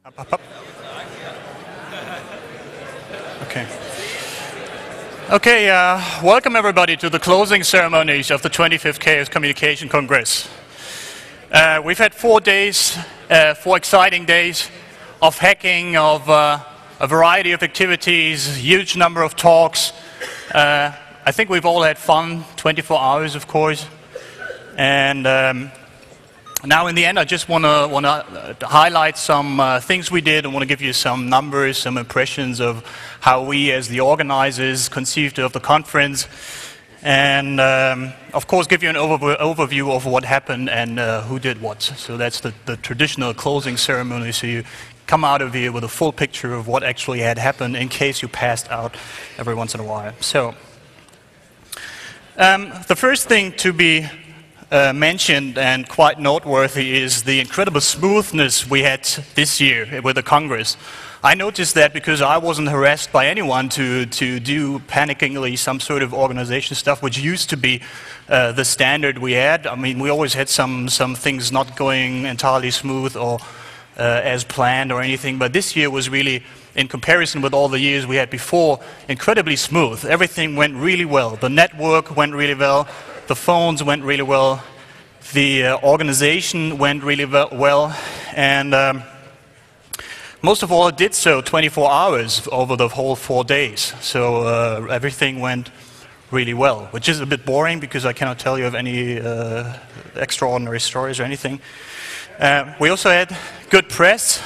Up. Okay. Okay, welcome everybody to the closing ceremonies of the 25th Chaos Communication Congress. We've had 4 days, 4 exciting days of hacking, of a variety of activities, huge number of talks. I think we've all had fun, 24 hours of course. And now in the end I just want to highlight some things we did and want to give you some numbers, some impressions of how we as the organizers conceived of the conference. And of course give you an overview of what happened and who did what. So that's the traditional closing ceremony, so you come out of here with a full picture of what actually had happened in case you passed out every once in a while. So the first thing to be mentioned and quite noteworthy is the incredible smoothness we had this year with the Congress. I noticed that because I wasn't harassed by anyone to do panickingly some sort of organization stuff, which used to be the standard we had. I mean, we always had some things not going entirely smooth or as planned or anything, but this year was really, in comparison with all the years we had before, incredibly smooth. Everything went really well. The network went really well. The phones went really well. The organization went really well. And most of all, it did so 24 hours over the whole 4 days. So everything went really well, which is a bit boring because I cannot tell you of any extraordinary stories or anything. We also had good press.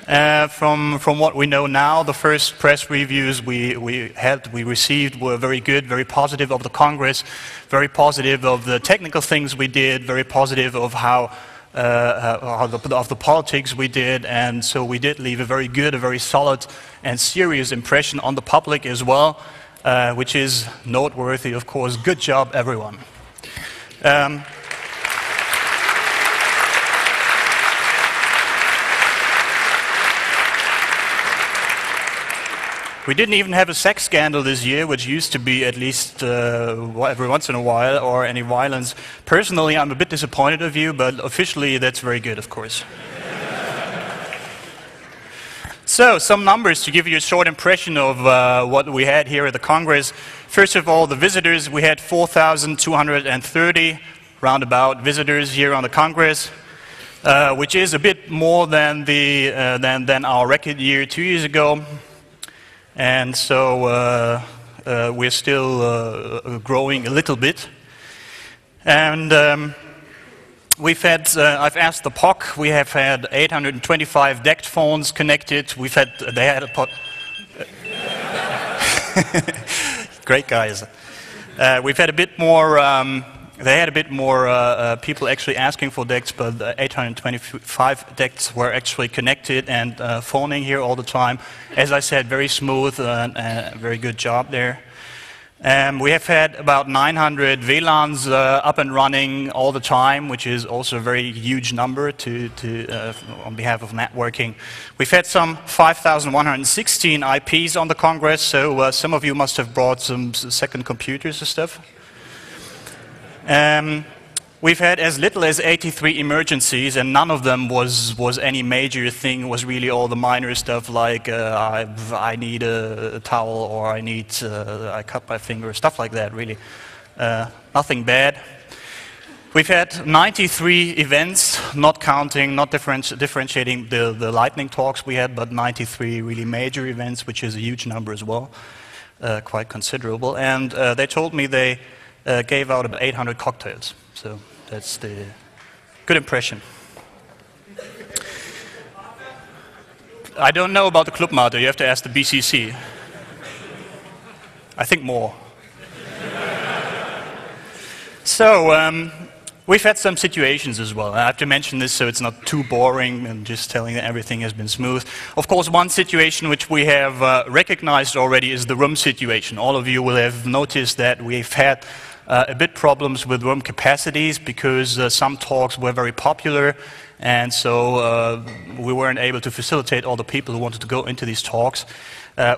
From what we know now, the first press reviews we received were very good, very positive of the Congress, very positive of the technical things we did, very positive of how of the politics we did, and so we did leave a very good, a very solid and serious impression on the public as well, which is noteworthy, of course. Good job, everyone. We didn't even have a sex scandal this year, which used to be at least every once in a while, or any violence. Personally, I'm a bit disappointed of you, but officially that's very good, of course. So, some numbers to give you a short impression of what we had here at the Congress. First of all, the visitors, we had 4,230 roundabout visitors here on the Congress, which is a bit more than than our record year 2 years ago. And so we're still growing a little bit. And we've had, I've asked the POC, we have had 825 DECT phones connected. We've had, they had a great guys. We've had a bit more, they had a bit more people actually asking for DECTs, but 825 DECTs were actually connected and phoning here all the time. As I said, very smooth and very good job there. We have had about 900 VLANs up and running all the time, which is also a very huge number on behalf of networking. We've had some 5,116 IPs on the Congress, so some of you must have brought some second computers and stuff. We've had as little as 83 emergencies, and none of them was any major thing. It was really all the minor stuff like I need a towel, or I cut my finger, stuff like that, really. Nothing bad. We've had 93 events, not counting, not differentiating the lightning talks we had, but 93 really major events, which is a huge number as well, quite considerable. And they told me they gave out about 800 cocktails. So that's the good impression. I don't know about the Clubmate. You have to ask the BCC. I think more. So we've had some situations as well. I have to mention this so it's not too boring and just telling that everything has been smooth. Of course, one situation which we have recognized already is the room situation. All of you will have noticed that we've had A bit problems with room capacities because some talks were very popular, and so we weren't able to facilitate all the people who wanted to go into these talks.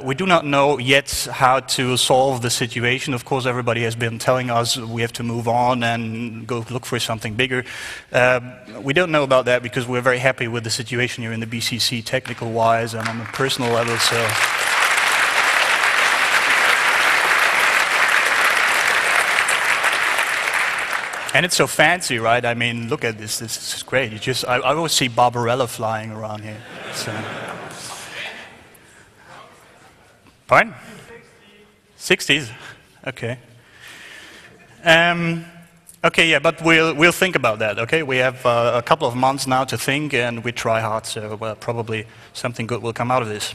We do not know yet how to solve the situation. Of course, everybody has been telling us we have to move on and go look for something bigger. We don't know about that because we're very happy with the situation here in the BCC, technical-wise and on a personal level. So. And it's so fancy, right? I mean, look at this. This is great. I always see Barbarella flying around here. So. Pardon? 60s. Okay. Okay, yeah, but we'll think about that. Okay, we have a couple of months now to think, and we try hard. So probably something good will come out of this.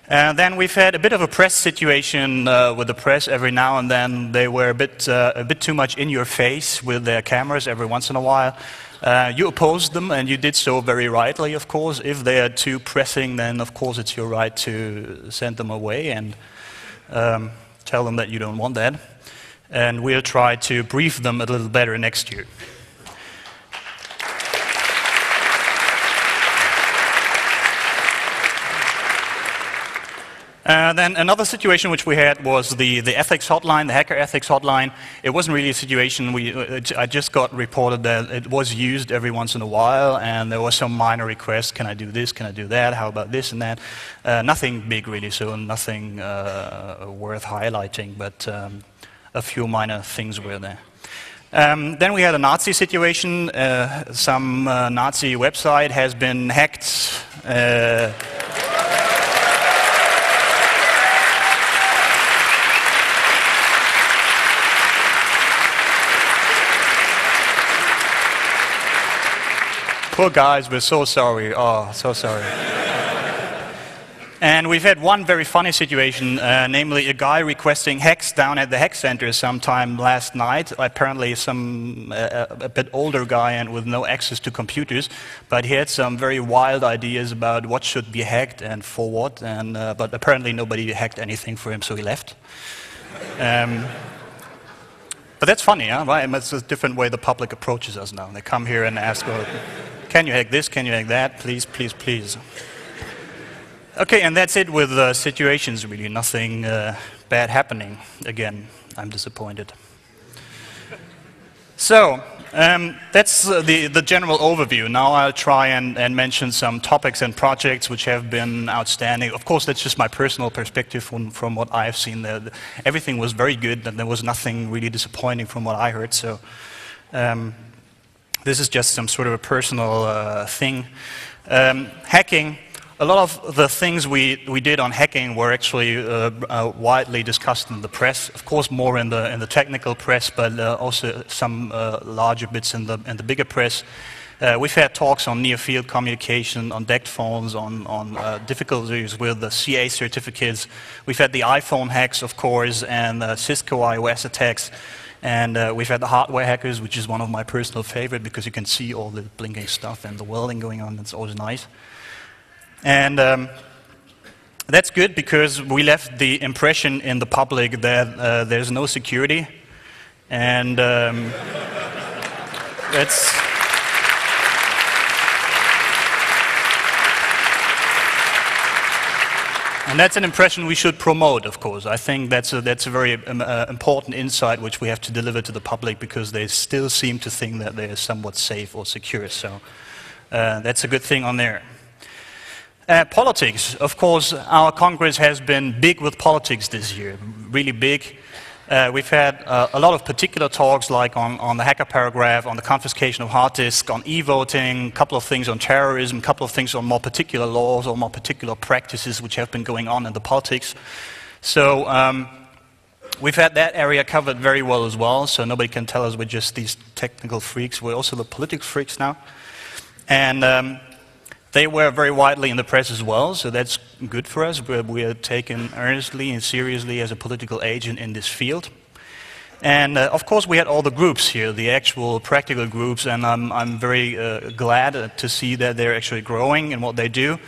Then we've had a bit of a press situation with the press every now and then. They were a bit too much in your face with their cameras every once in a while. You opposed them, and you did so very rightly, of course. If they are too pressing, then of course it's your right to send them away and tell them that you don't want that. And we'll try to brief them a little better next year. Then another situation which we had was the ethics hotline, the hacker ethics hotline. It wasn't really a situation. I just got reported that it was used every once in a while, and there was some minor requests. Can I do this? Can I do that? How about this and that? Nothing big really, so nothing worth highlighting, but a few minor things were there. Then we had a Nazi situation. Some Nazi website has been hacked. Poor guys, we're so sorry. Oh, so sorry. And we've had one very funny situation, namely a guy requesting hacks down at the hack center sometime last night. Apparently a bit older guy and with no access to computers, but he had some very wild ideas about what should be hacked and for what, and, but apparently nobody hacked anything for him, so he left. But that's funny, huh? Right? It's a different way the public approaches us now. They come here and ask, well, can you hack this? Can you hack that? Please, please, please. Okay, and that's it with situations, really. Nothing bad happening. Again, I'm disappointed. So, that's the general overview. Now I'll try and mention some topics and projects which have been outstanding. Of course, that's just my personal perspective from what I've seen. Everything was very good, and there was nothing really disappointing from what I heard. So, this is just some sort of a personal thing. Hacking. A lot of the things we did on hacking were actually widely discussed in the press. Of course, more in the technical press, but also some larger bits in the bigger press. We've had talks on near-field communication, on DECT phones, on difficulties with the CA certificates. We've had the iPhone hacks, of course, and Cisco iOS attacks. And we've had the hardware hackers, which is one of my personal favorite because you can see all the blinking stuff and the welding going on. It's always nice. And that's good because we left the impression in the public that there's no security, and that's an impression we should promote, of course. I think that's a very important insight which we have to deliver to the public because they still seem to think that they are somewhat safe or secure. So that's a good thing on there. Politics, of course, our Congress has been big with politics this year, really big. We've had a lot of particular talks like on the hacker paragraph, on the confiscation of hard disks, on e-voting, a couple of things on terrorism, a couple of things on more particular laws or more particular practices which have been going on in the politics. So we've had that area covered very well as well, so nobody can tell us we're just these technical freaks. We're also the political freaks now. And they were very widely in the press as well, so that's good for us. We are taken earnestly and seriously as a political agent in this field. And of course we had all the groups here, the actual practical groups, and I'm very glad to see that they're actually growing in what they do.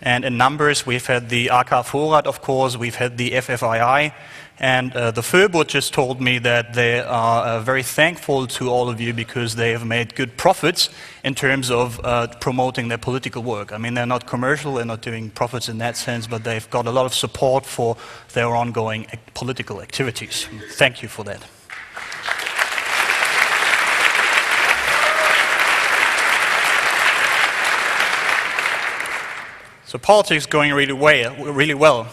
And in numbers, we've had the AK Vorrat, of course, we've had the FFII, and the Förbund just told me that they are very thankful to all of you because they have made good profits in terms of promoting their political work. I mean, they're not commercial, they're not doing profits in that sense, but they've got a lot of support for their ongoing political activities. Thank you for that. So politics going really well.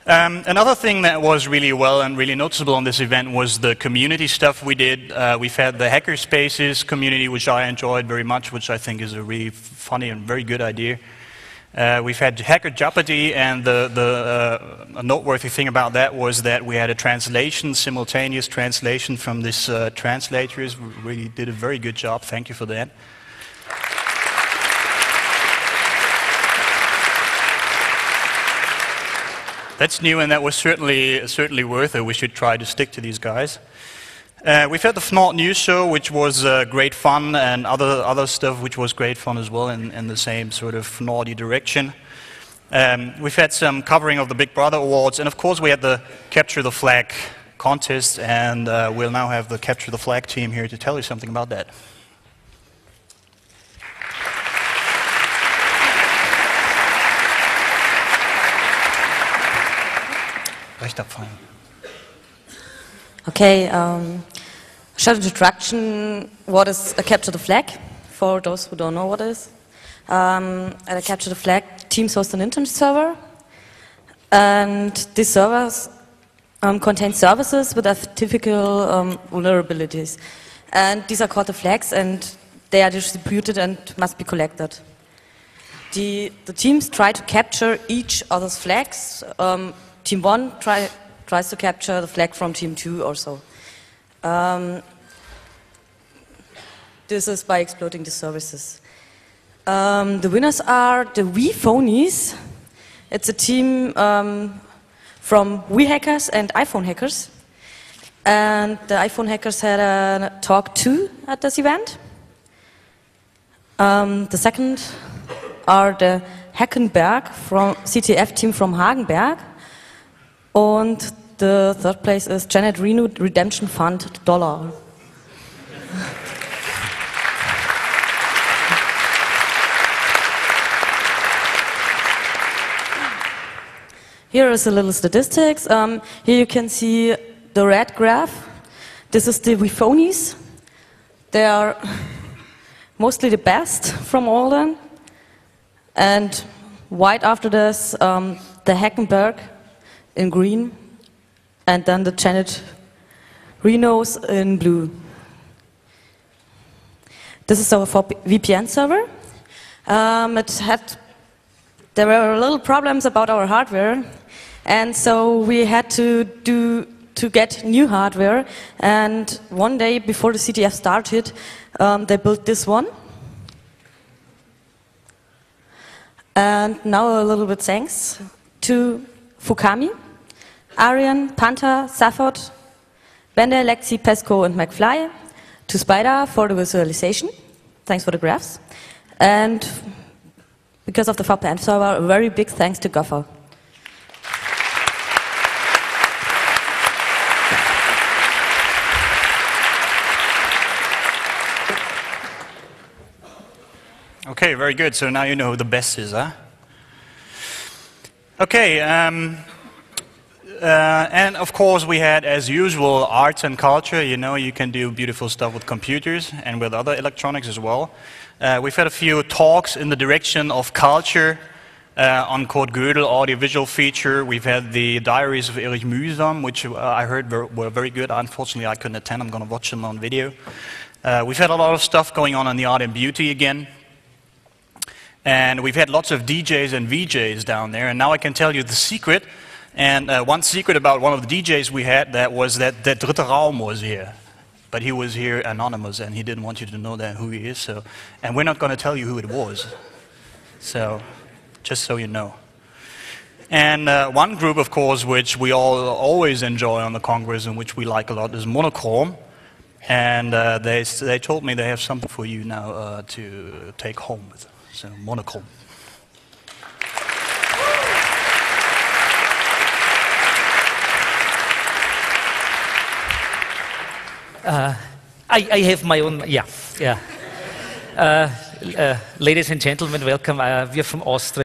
Another thing that was really well and really noticeable on this event was the community stuff we did. We've had the Hackerspaces community, which I enjoyed very much, which I think is a really funny and very good idea. We've had Hacker Jeopardy, and the noteworthy thing about that was that we had a translation, simultaneous translation from this translators. We really did a very good job. Thank you for that. That's new, and that was certainly worth it. We should try to stick to these guys. We've had the FNORD News Show, which was great fun, and other stuff which was great fun as well in the same sort of FNORdy direction. We've had some covering of the Big Brother Awards, and of course we had the Capture the Flag contest, and we'll now have the Capture the Flag team here to tell you something about that. Okay, short introduction, what is a Capture the Flag, for those who don't know what it is. At a Capture the Flag, teams host an internet server, and these servers contain services with typical vulnerabilities. And these are called the flags, and they are distributed and must be collected. The teams try to capture each other's flags. Team 1 tries to capture the flag from Team 2 or so. This is by exploiting the services. The winners are the WePhonies. It's a team from WeHackers and iPhone Hackers. And the iPhone Hackers had a talk too at this event. The second are the Hackenberg from CTF team from Hagenberg. And the third place is Janet Reno Redemption Fund $. Here is a little statistics. Here you can see the red graph. This is the WePhonies. They are mostly the best from all them. And white after this, the Hackenberg in green, and then the Janet Renos in blue. This is our VPN server. There were little problems about our hardware, and so we had to get new hardware. And one day before the CTF started, they built this one. And now a little bit thanks to Fukami, Arian, Panther, Safford, Bender, Lexi, Pesco, and McFly, to Spider for the visualization. Thanks for the graphs. And because of the VPN server, a very big thanks to Gopher. Okay, very good. So now you know who the best is, huh? Okay, and of course we had, as usual, arts and culture. You know, you can do beautiful stuff with computers and with other electronics as well. We've had a few talks in the direction of culture on Kurt Gödel, audiovisual feature. We've had the Diaries of Erich Mühsam, which I heard were very good. Unfortunately, I couldn't attend. I'm going to watch them on video. We've had a lot of stuff going on in the art and beauty again. And we've had lots of DJs and VJs down there, and now I can tell you the secret. And one secret about one of the DJs we had, that was that Dritte Raum was here. But he was here anonymous, and he didn't want you to know that who he is. So, and we're not going to tell you who it was. So, just so you know. And one group, of course, which we all always enjoy on the Congress and which we like a lot is Monochrome. And they told me they have something for you now to take home with. So, Monochrome. I have my own, yeah. Ladies and gentlemen, welcome. We are from Austria.